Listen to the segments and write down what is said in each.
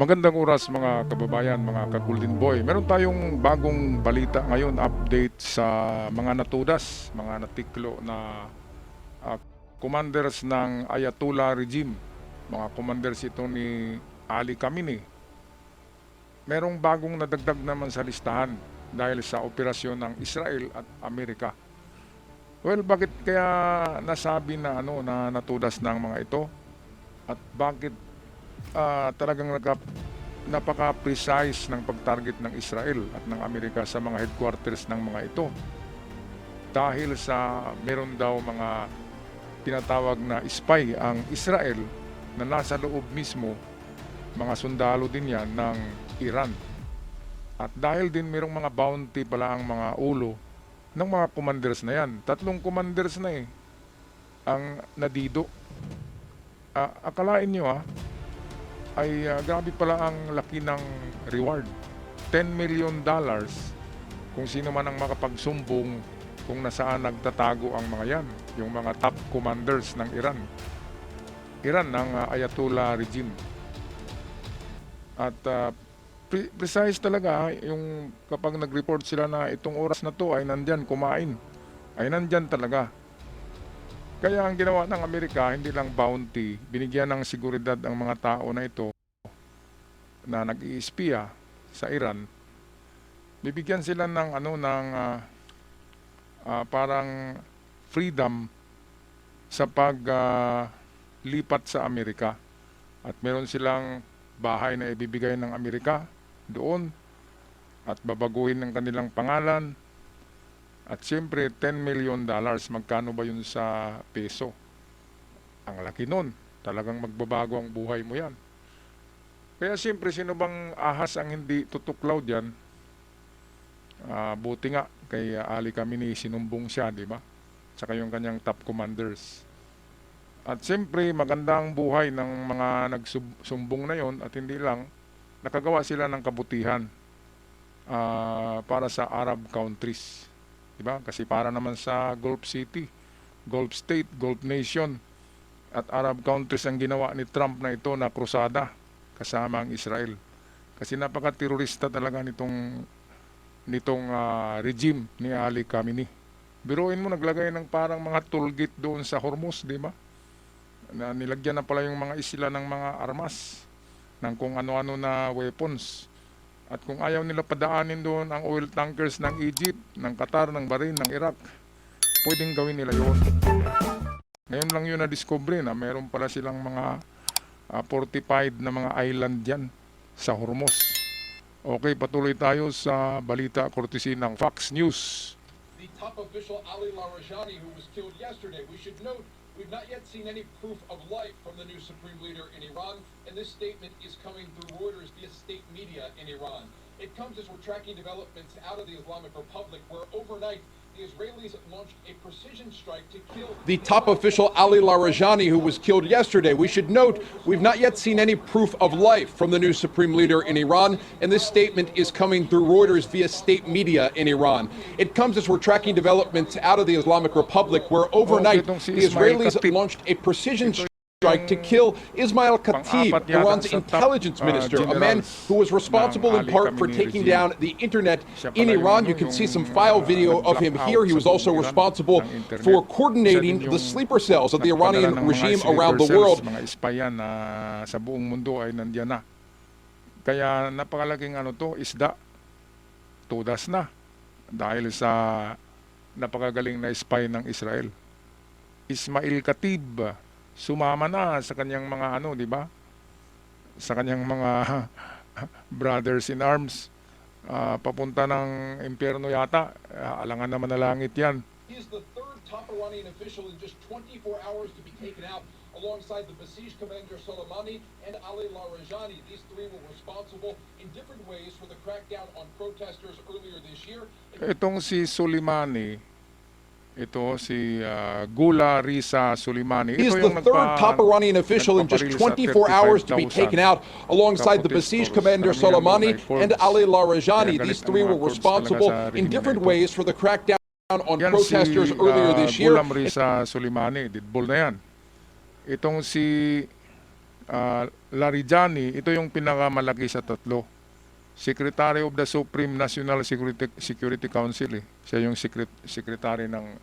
Magandang oras mga kababayan, mga ka-Golden Boy. Meron tayong bagong balita ngayon, update sa mga natudas, mga natiklo na ah, commanders ng Ayatollah regime. Mga commanders ito ni Ali Khamenei. Merong bagong nadagdag naman sa listahan dahil sa operasyon ng Israel at Amerika. Well, bakit kaya nasabi na na natudas ng mga ito? At bakit talagang napaka-precise ng pag-target ng Israel at ng Amerika sa mga headquarters ng mga ito? Dahil sa meron daw mga tinatawag na spy ang Israel na nasa loob mismo, mga sundalo din yan ng Iran. At dahil din merong mga bounty pala ang mga ulo ng mga commanders na yan. 3 commanders na ang nadido. Akalain nyo ay grabe pala ang laki ng reward. $10 million kung sino man ang makapagsumbong kung nasaan nagtatago ang mga yan, yung mga top commanders ng Iran. Iran ng Ayatollah regime. At precise talaga yung kapag nag-report sila na itong oras na to ay nandyan kumain, ay nandyan talaga. Kaya ang ginawa ng Amerika, hindi lang bounty, binigyan ng seguridad ang mga tao na ito na nag-iispiya sa Iran. Bibigyan sila ng parang freedom sa paglipat sa Amerika. At meron silang bahay na ibibigay ng Amerika doon at babaguhin ng kanilang pangalan. At siyempre, $10 million, magkano ba yun sa peso? Ang laki nun. Talagang magbabago ang buhay mo yan. Kaya siyempre, sino bang ahas ang hindi tutuklaw dyan? Buti nga, kay Ali Khamenei, sinumbong siya, di ba? Tsaka yung kanyang top commanders. At siyempre, maganda ang buhay ng mga nagsumbong na yon at hindi lang, nakagawa sila ng kabutihan para sa Arab countries. Diba? Kasi para naman sa Gulf City, Gulf State, Gulf Nation at Arab countries ang ginawa ni Trump na ito na krusada kasama ang Israel. Kasi napaka-terorista talaga nitong regime ni Ali Khamenei. Biruin mo, naglagay ng parang mga tollgate doon sa Hormuz, di ba? Na nilagyan na pala yung mga isla ng mga armas, ng kung ano-ano na weapons. At kung ayaw nila padaanin doon ang oil tankers ng Egypt, ng Qatar, ng Bahrain, ng Iraq, pwedeng gawin nila yun. Ngayon lang yun na-discover na meron pala silang mga fortified na mga island dyan sa Hormuz. Okay, patuloy tayo sa balita courtesy ng Fox News. The top official Ali Larijani, who was killed yesterday. We should note we've not yet seen any proof of life from the new supreme leader in Iran, and this statement is coming through Reuters via state media in Iran. It comes as we're tracking developments out of the Islamic Republic, where overnight the Israelis launched a precision strike to kill The top official Ali Larijani, who was killed yesterday. We should note we've not yet seen any proof of life from the new supreme leader in Iran, and this statement is coming through Reuters via state media in Iran. It comes as we're tracking developments out of the Islamic Republic, where overnight the Israelis launched a precision strike to kill Ismail Khatib, Iran's intelligence minister, a man who was responsible in part for taking down the internet in Iran. You can see some file video of him here. He was also responsible for coordinating the sleeper cells of the Iranian regime around the world. Mga ispayan na sa buong mundo ay nandiyan na. Kaya napakalaking isda, tudas na dahil sa napakagaling na spy ng Israel. Ismail Khatib sumama na sa kanyang mga di ba? Sa kanyang mga brothers in arms, papunta ng impyerno yata. Alangan naman na langit yan. He is the third top Iranian official in just 24 hours to be taken out, alongside the Basij commander Soleimani and Ali Larijani. These three were responsible in different ways for the crackdown on protesters earlier this year. Itong si Soleimani, ito si Gula Risa Soleimani. He is the third top Iranian official in just 24 hours to be taken out, alongside the Basij commander Soleimani and Ali Larijani. These three were responsible in different ways for the crackdown on protesters earlier this year. Gula Risa Soleimani, didbol na yan. Itong si Larijani, ito yung pinakamalaki sa tatlo. Secretary of the Supreme National Security Council. Siya yung secretary ng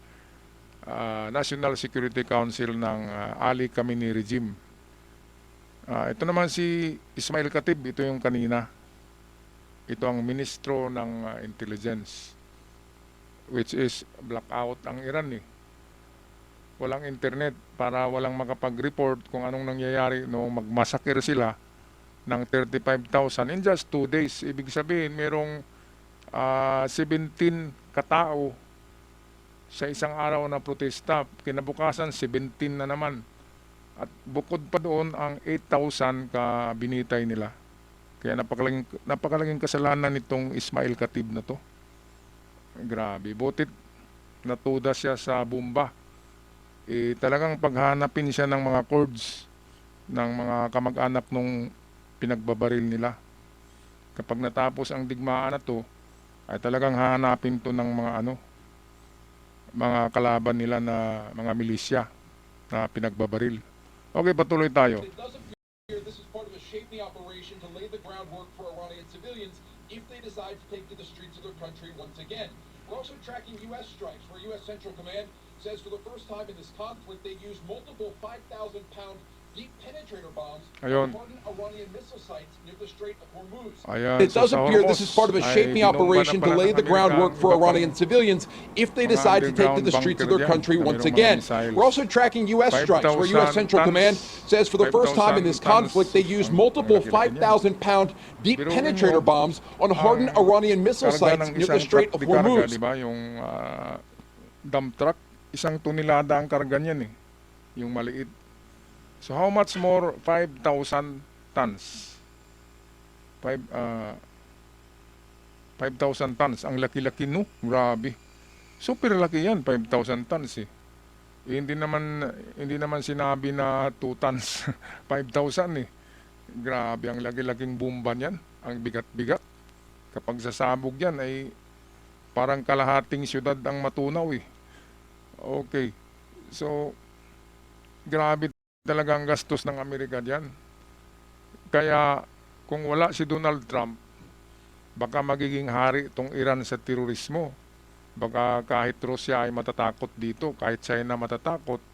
National Security Council ng Ali Khamenei regime. Ito naman si Ismail Khatib, ito yung kanina. Ito ang ministro ng intelligence, which is blackout ang Iran Walang internet para walang makapag-report kung anong nangyayari noong magmasakir sila ng 35,000 in just 2 days. Ibig sabihin, merong 17 katao sa isang araw na protesta. Kinabukasan, 17 na naman. At bukod pa doon, ang 8,000 binitay nila. Kaya napakalaking kasalanan nitong Ismail Khatib na to. Grabe. Butit natuda siya sa bomba. Talagang paghanapin siya ng mga Kurds, ng mga kamag-anak nung pinagbabaril nila. Kapag natapos ang digmaan na to, ay talagang hahanapin to ng mga kalaban nila na mga milisya na pinagbabaril. Okay, patuloy tayo. It does appear this is part of a shaping operation to lay the groundwork for Iranian civilians if they decide to take to the streets of their country once again. We're also tracking U.S. strikes, where U.S. Central Command says for the first time in this conflict they used multiple 5,000-pound deep penetrator bombs Ayun. on Iranian missile sites near the Strait of Hormuz. Ayan, It does sa appear Hormuz this is part of a ay shaping binomba na operation to pala lay ng the groundwork Amerika for ang Iranian civilians if they mga decide to take to the underground streets of bunker their dyan, country na once mayroong mga again. missiles. We're also tracking U.S. strikes, where U.S. 5,000 Central tons, Command says for the first time in this 5,000 conflict they used tons. multiple Ang laki-laki niyan. 5,000-pound deep Biruin mo, penetrator bombs on hardened ang Iranian missile karga sites ng near the isang Strait of truck de karga, Hormuz. di ba? Yung dump truck, 1 tonelada ang karga niyan yung maliit. So how much more 5,000 tons? 5,000 tons. Ang laki-laki Grabe. Super laki yan, 5,000 tons Hindi naman sinabi na 2 tons, 5,000 Grabe, ang laki-laking bomba niyan. Ang bigat-bigat. Kapag sasabog yan ay parang kalahating syudad ang matunaw Okay. So, grabe talaga ang gastos ng Amerika diyan. Kaya kung wala si Donald Trump, baka magiging hari itong Iran sa terorismo. Baka kahit Russia ay matatakot dito, kahit China matatakot.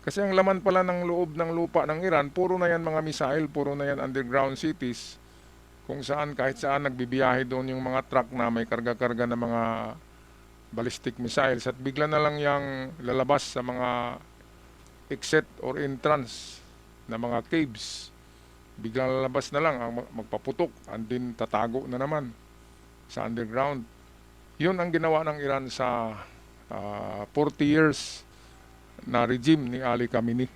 Kasi ang laman pala ng loob ng lupa ng Iran, puro na yan mga missile, puro na yan underground cities, kung saan kahit saan nagbibiyahe doon yung mga truck na may karga-karga na mga ballistic missiles at bigla na lang yang lalabas sa mga exit or entrance na mga caves. Biglang lalabas na lang, magpaputok, andin tatago na naman sa underground. Yun ang ginawa ng Iran sa 40 years na regime ni Ali Khamenei.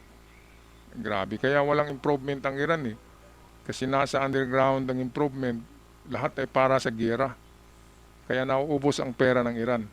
Grabe, kaya walang improvement ang Iran Kasi nasa underground ang improvement, lahat ay para sa giyera. Kaya nauubos ang pera ng Iran.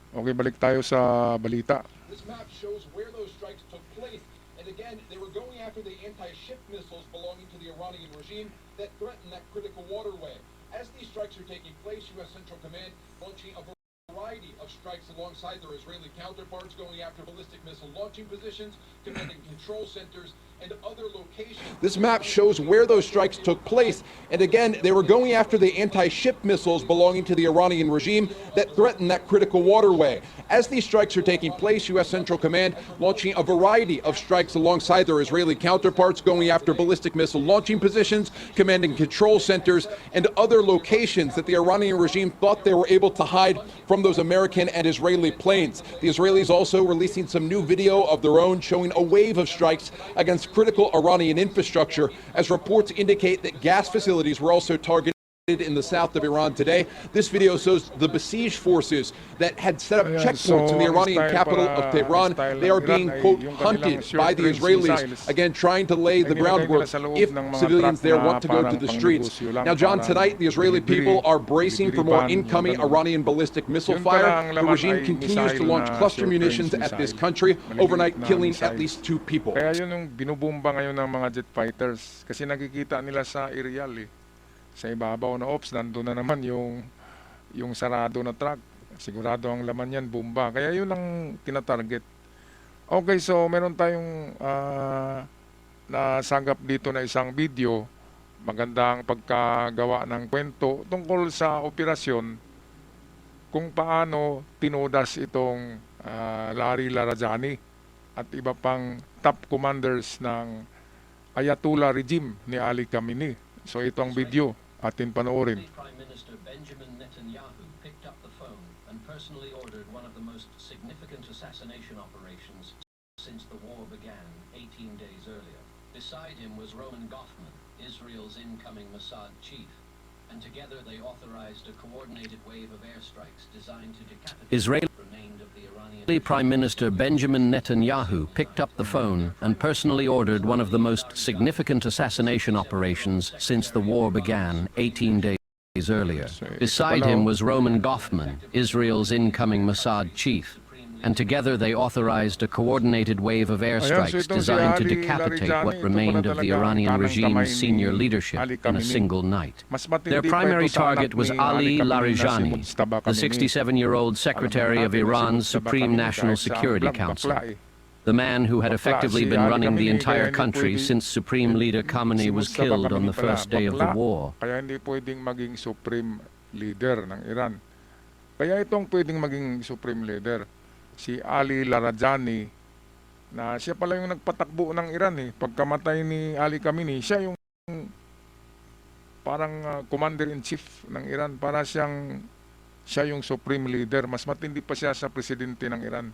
Okay, balik tayo sa balita. This map shows where those strikes took place. And again, they were going after the anti-ship missiles belonging to the Iranian regime that threaten that critical waterway. As these strikes are taking place, U.S. Central Command launching a variety of strikes alongside their Israeli counterparts, going after ballistic missile launching positions, commanding control centers, and other locations. This map shows where those strikes took place. And again, they were going after the anti-ship missiles belonging to the Iranian regime that threaten that critical waterway. As these strikes are taking place, U.S. Central Command launching a variety of strikes alongside their Israeli counterparts, going after ballistic missile launching positions, commanding control centers, and other locations that the Iranian regime thought they were able to hide from those American and Israeli planes. The Israelis also releasing some new video of their own showing a wave of strikes against critical Iranian infrastructure, as reports indicate that gas facilities were also targeted in the south of Iran today. This video shows the besieged forces that had set up Ayan, checkpoints in the so Iranian style capital para- of Tehran. style They are ng being, Iran ay quote, yung hunted kanilang by the short-range Israelis, missiles again trying to lay the ay nilagay groundwork nila sa loob if ng mga civilians truck there na want to go to parang the streets. pangnegosyo lang, Now, John, parang tonight the Israeli delivery, people are bracing for more delivery van, incoming yung ganun. Iranian ballistic missile Yun fire. pala ang The laman regime ay continues to missile launch na cluster short-range munitions at this missile. country, Maliliit overnight na killing missile. at least 2 people. Kaya yun yung binubomba ngayon ng mga jet fighters. Kasi nakikita nila sa aerial sa ibabaw na ops, nandun na naman yung sarado na truck. Sigurado ang laman yan, bomba. Kaya yun ang tinatarget. Okay, so meron tayong nasagap dito na isang video, magandang pagkagawa ng kwento tungkol sa operasyon kung paano tinodas itong Larry Larajani at iba pang top commanders ng Ayatollah regime ni Ali Khamenei. So ito ang video, atin panoorin. Prime Minister Benjamin Netanyahu picked up the phone and personally ordered one of the most significant assassination operations since the war began 18 days earlier. Beside him was Roman Goffman, Israel's incoming Mossad chief, and together they authorized a coordinated wave of airstrikes designed to decapitate Israeli what remained of the Iranian Prime Minister Benjamin Netanyahu picked up the phone and personally ordered one of the most significant assassination operations since the war began 18 days earlier. Beside him was Roman Goffman, Israel's incoming Mossad chief, and together they authorized a coordinated wave of airstrikes designed to decapitate what remained of the Iranian regime's senior leadership in a single night. Their primary target was Ali Larijani, the 67-year-old secretary of Iran's Supreme National Security Council, the man who had effectively been running the entire country since Supreme Leader Khamenei was killed on the first day of the war. Kaya hindi pwedeng maging supreme leader ng Iran. Kaya itong pwedeng maging supreme leader, si Ali Larajani, na siya pala yung nagpatakbo ng Iran eh. Pagkamatay ni Ali Khamenei, siya yung parang commander-in-chief ng Iran. Para siya yung supreme leader. Mas matindi pa siya sa presidente ng Iran.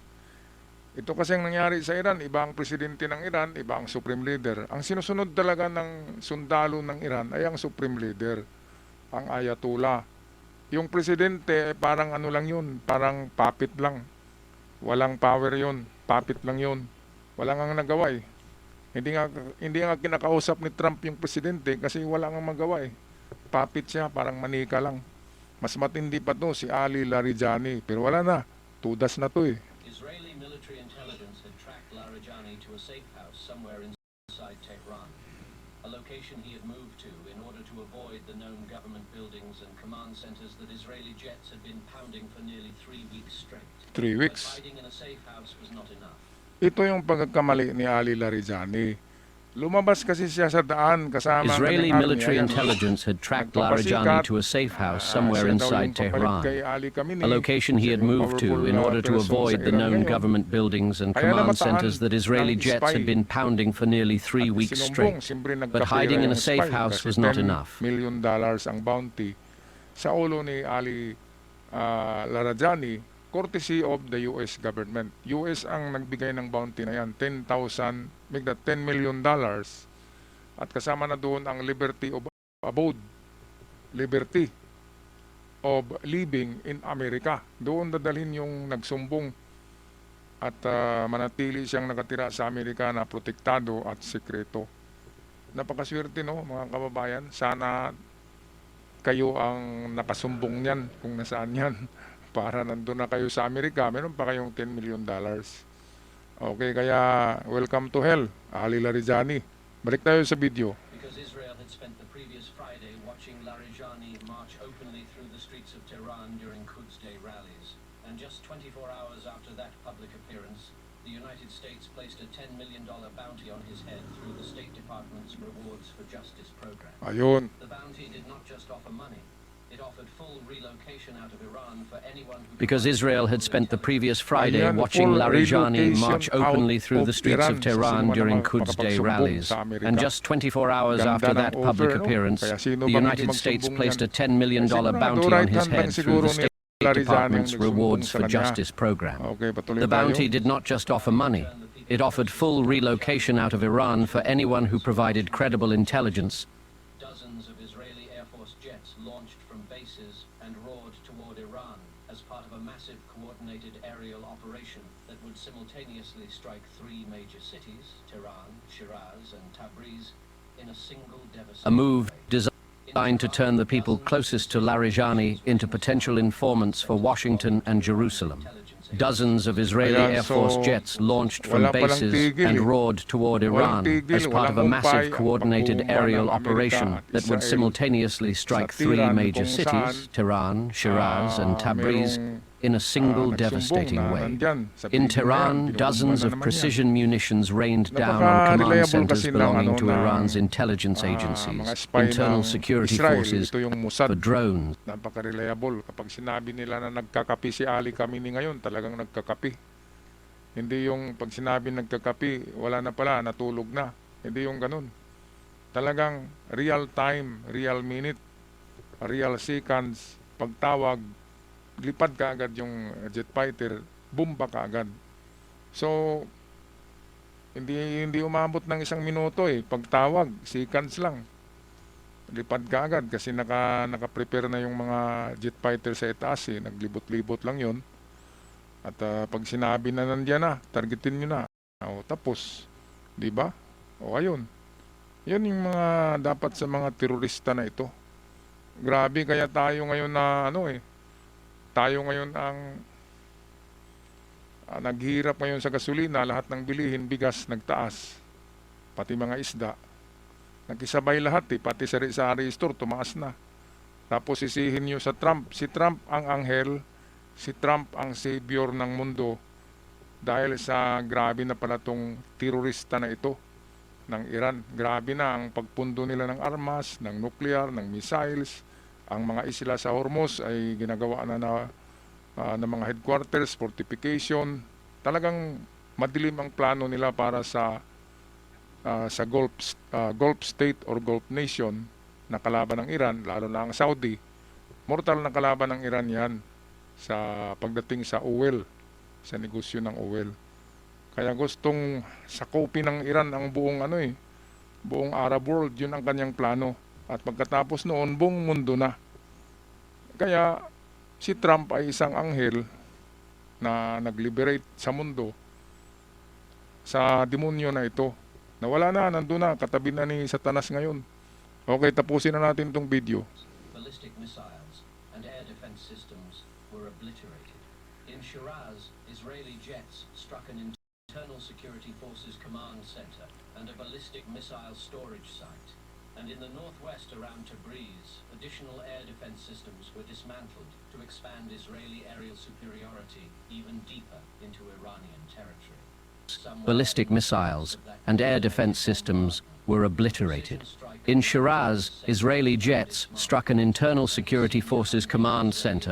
Ito kasi ang nangyari sa Iran, iba ang presidente ng Iran, iba ang supreme leader. Ang sinusunod talaga ng sundalo ng Iran ay ang supreme leader, ang Ayatollah. Yung presidente, parang ano lang yun, parang puppet lang. Walang power yun, puppet lang yun. Walang ang nagawa eh. Hindi nga kinakausap ni Trump yung presidente kasi wala nga magawa eh. Puppet siya, parang manika lang. Mas matindi pa to si Ali Larijani, pero wala na. Tudas na to eh. Israeli military intelligence had tracked Larijani to a safe house somewhere inside Tehran, a location he had moved to in order to avoid the known government buildings and command centers that Israeli jets had been pounding for nearly 3 weeks straight. 3 weeks. But hiding in a safe house was not enough. Ito yung pagkakamali ni Ali Larijani. Lumabas kasi siya sa daan kasama ang Israeli kanyang military army. Ayan, intelligence had tracked nagpapasikat. Larijani to a safe house somewhere Siya daw inside yung papalit kay Tehran, Ali Khamenei. a location he Siya had yung moved to powerful, in order to person sa avoid the Iran known ngayon. government buildings and Kaya command namataan centers that Israeli ng jets spy. had been pounding for nearly 3 At weeks sinumbong, straight. siyempre But nagkapera hiding in a yung safe spy house kasi was not $10 enough. million ang bounty sa ulo ni Ali Larajani, courtesy of the US government. US ang nagbigay ng bounty na yan, $10 million. At kasama na doon ang liberty of abode, liberty of living in America. Doon dadalhin yung nagsumbong at manatili siyang nakatira sa Amerika na protektado at sekreto. Napakaswerte no mga kababayan. Sana kayo ang nakasumbong niyan kung nasaan yan. Para nandun na kayo sa Amerika, meron pa kayong $10 million. Okay, kaya welcome to hell, Ali Larijani. Balik tayo sa video. Because Israel had spent the previous Friday watching Larijani march openly through the streets of Tehran during Quds Day rallies. And just 24 hours after that public appearance, the United States placed a $10 million bounty on his head through the State Department's Rewards for Justice program. Ayun. The bounty did not just offer money. It offered full relocation out of Iran for anyone who... Because Israel had spent the previous Friday Ayan, watching full Larijani relocation march openly out through of the streets Iran. of Tehran Sino during naman Quds Day makapagsumbong rallies. sa Amerika. And just 24 hours Ganda after ng that public offer, no? appearance, Kaya sino the ba United hindi States magsumbong placed a yan? $10 million Sigurado, bounty on right his hand lang head through siguro the ni State Larijani ang Department's nagsumbong Rewards sa for kanya. Justice program. Okay, patuloy The tayo. bounty did not just offer money. It offered full relocation out of Iran for anyone who provided credible intelligence. Dozens of Israeli Air Force jets launched from bases and roared toward Iran as part of a massive coordinated aerial operation that would simultaneously strike 3 major cities, Tehran, Shiraz, and Tabriz, in a single devastating A move way. designed to turn the people closest to Larijani into potential informants for Washington and Jerusalem. Dozens of Israeli Ayan, Air Force so, jets launched from wala palang bases tigil and eh. roared toward Walang Iran tigil, as part of a walang massive humpay ang coordinated pagbumbaba aerial ng Amerika operation at that would Israel simultaneously strike sa 3 Tehran major kung cities, saan, Tehran, Shiraz, and Tabriz, merong in a single nagsumbong devastating na way. nandyan sa In Pilipina yan, Tehran, binubugbog dozens na of naman yan. precision munitions rained down on command Napaka-reliable centers kasi ng belonging ano, to ng, Iran's intelligence mga agencies, spy internal ng security Israel. forces, Ito yung Mossad. for drones. Napaka-reliable. Kapag sinabi nila na nagkakapi si Ali Khamenei ngayon, talagang nagkakapi. Hindi yung pag sinabi nagkakapi, wala na pala, natulog na. Hindi yung ganun. Talagang real time, real minute, real seconds, pagtawag, lipad ka agad yung jet fighter, bomba ka agad. So, hindi umabot ng 1 minuto eh. Pagtawag, seconds lang. Lipad ka agad kasi naka-prepare na yung mga jet fighter sa itaas eh. Naglibot-libot lang yon. At pag sinabi na nandiyan na, targetin nyo na. O, tapos, di ba? O ayun. Yun yung mga dapat sa mga terorista na ito. Grabe kaya tayo ngayon na ano eh. Tayo ngayon ang naghihirap ngayon sa gasolina, lahat ng bilihin, bigas, nagtaas. Pati mga isda. Nagkisabay lahat eh, pati sa sari store, tumaas na. Tapos sisihin nyo sa Trump. Si Trump ang anghel, si Trump ang savior ng mundo dahil sa grabe na pala tong terorista na ito ng Iran. Grabe na ang pagpundo nila ng armas, ng nuclear, ng missiles. Ang mga isla sa Hormuz ay ginagawa na ng mga headquarters, fortification. Talagang madilim ang plano nila para sa Gulf State or Gulf Nation na kalaban ng Iran, lalo na ang Saudi. Mortal na kalaban ng Iran yan sa pagdating sa oil, sa negosyo ng oil. Kaya gustong sakupin ng Iran ang buong Arab world, yun ang kanyang plano. At pagkatapos noon, buong mundo na. Kaya si Trump ay isang anghel na nag-liberate sa mundo sa demonyo na ito. Nawala na, nandun na, katabi na ni Satanas ngayon. Okay, tapusin na natin itong video. Ballistic missiles and air defense systems were obliterated. In Shiraz, Israeli jets struck an internal security forces command center and a ballistic missile storage site. And in the northwest around Tabriz, additional air defense systems were dismantled to expand Israeli aerial superiority even deeper into Iranian territory. Ballistic missiles and air defense systems were obliterated. In Shiraz, Israeli jets struck an internal security forces command center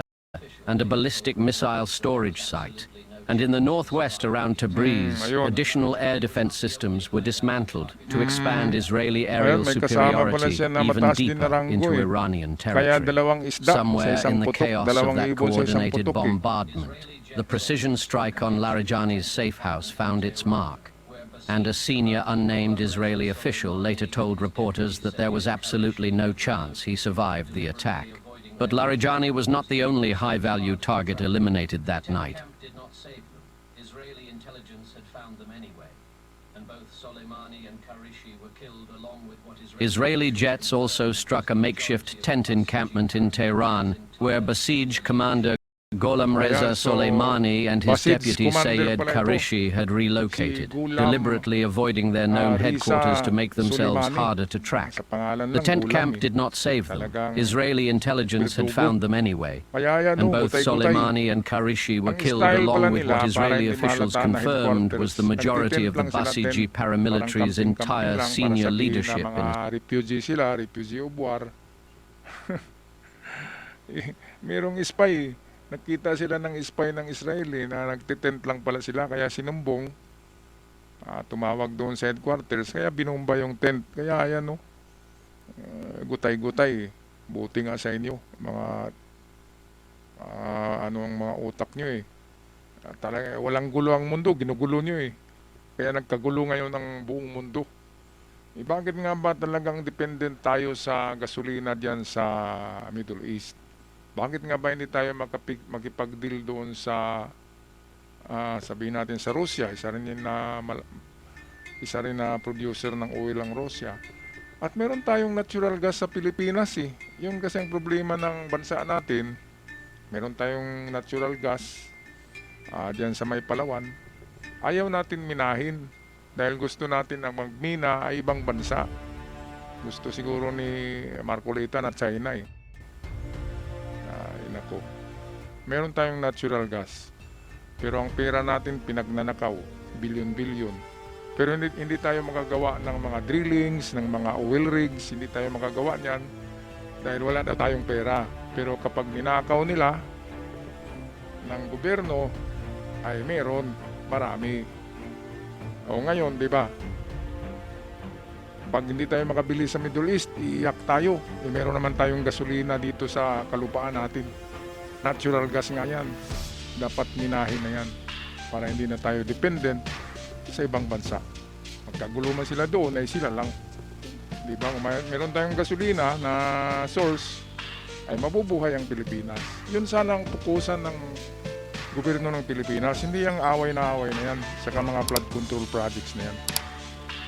and a ballistic missile storage site. And in the northwest around Tabriz, ayun. additional air defense systems were dismantled to expand Israeli aerial Ayun, may kasama pala superiority siya na even mataas din na deeper ranggo into eh. Iranian Kaya territory. dalawang isda sa Somewhere isang in the putok, chaos of dalawang that ibon sa isang coordinated putok eh. bombardment, the precision strike on Larijani's safe house found its mark. And a senior unnamed Israeli official later told reporters that there was absolutely no chance he survived the attack. But Larijani was not the only high-value target eliminated that night. Did not save them. Israeli intelligence had found them anyway. And both Soleimani and Karishi were killed along with what Israeli jets also struck a makeshift tent encampment in Tehran, where Basij commander Gholam Reza Ayan, so, Soleimani and his Basij deputy commander Sayed pala ito. Karishi had relocated, Si Ghulam, deliberately avoiding their known Reza headquarters to make themselves Soleimani. harder to track. Sa pangalan The lang, tent Ghulam camp eh. did not save them. Talagang Israeli intelligence had bildugo. found them anyway. Kaya yan, And no, both gutay-gutay. Soleimani and Karishi were Ang killed style pala along with nila, what para Israeli hindi officials mahalata na confirmed was the headquarters. majority of the Nagtitent lang sila Basiji tent. paramilitary's Parang entire camping-camping lang para senior sabihin na leadership in mga refugee sila, refugee of war. Merong spy. Nakita sila ng spy ng Israeli na nagtitent lang pala sila kaya sinumbong. Tumawag doon sa headquarters kaya binomba yung tent. Kaya ayan no. Gutay-gutay. Buti nga sa inyo mga ano ang mga utak nyo eh. Talaga walang gulo ang mundo, ginugulo nyo eh. Kaya nagkagulo ngayon ang buong mundo. Bakit nga ba talagang dependent tayo sa gasolina diyan sa Middle East? Bakit nga ba hindi tayo makipag-deal doon sa sabihin natin sa Russia? Isa rin na producer ng oil ang Russia. At meron tayong natural gas sa Pilipinas eh. Yung kasi ang problema ng bansa natin, meron tayong natural gas diyan sa may Palawan. Ayaw natin minahin dahil gusto natin ang magmina ay ibang bansa. Gusto siguro ni Marcolita na China eh. Nako. Meron tayong natural gas. Pero ang pera natin pinagnanakaw, bilyon-bilyon. Pero hindi tayo magagawa ng mga drillings, ng mga oil rigs, hindi tayo magagawa niyan dahil wala na tayong pera. Pero kapag ninakaw nila ng gobyerno, ay meron, marami. O ngayon, di ba? Pag hindi tayo makabili sa Middle East, iyak tayo. Meron naman tayong gasolina dito sa kalupaan natin. Natural gas nga yan. Dapat minahin na yan para hindi na tayo dependent sa ibang bansa. Magkagulo man sila doon, ay sila lang. Di ba? Kung meron tayong gasolina na source, ay mabubuhay ang Pilipinas. Yun sana ang pukusan ng gobyerno ng Pilipinas. Hindi ang away na yan sa mga flood control projects na yan.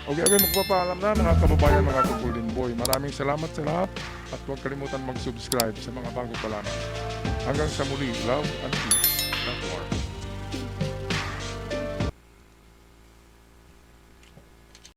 Okay, magpapaalam na mga kababayan, mga ka-Golden Boy. Maraming salamat sa lahat at huwag kalimutan mag-subscribe sa mga bago pa lamang. Hanggang sa muli, love and peace. That's war.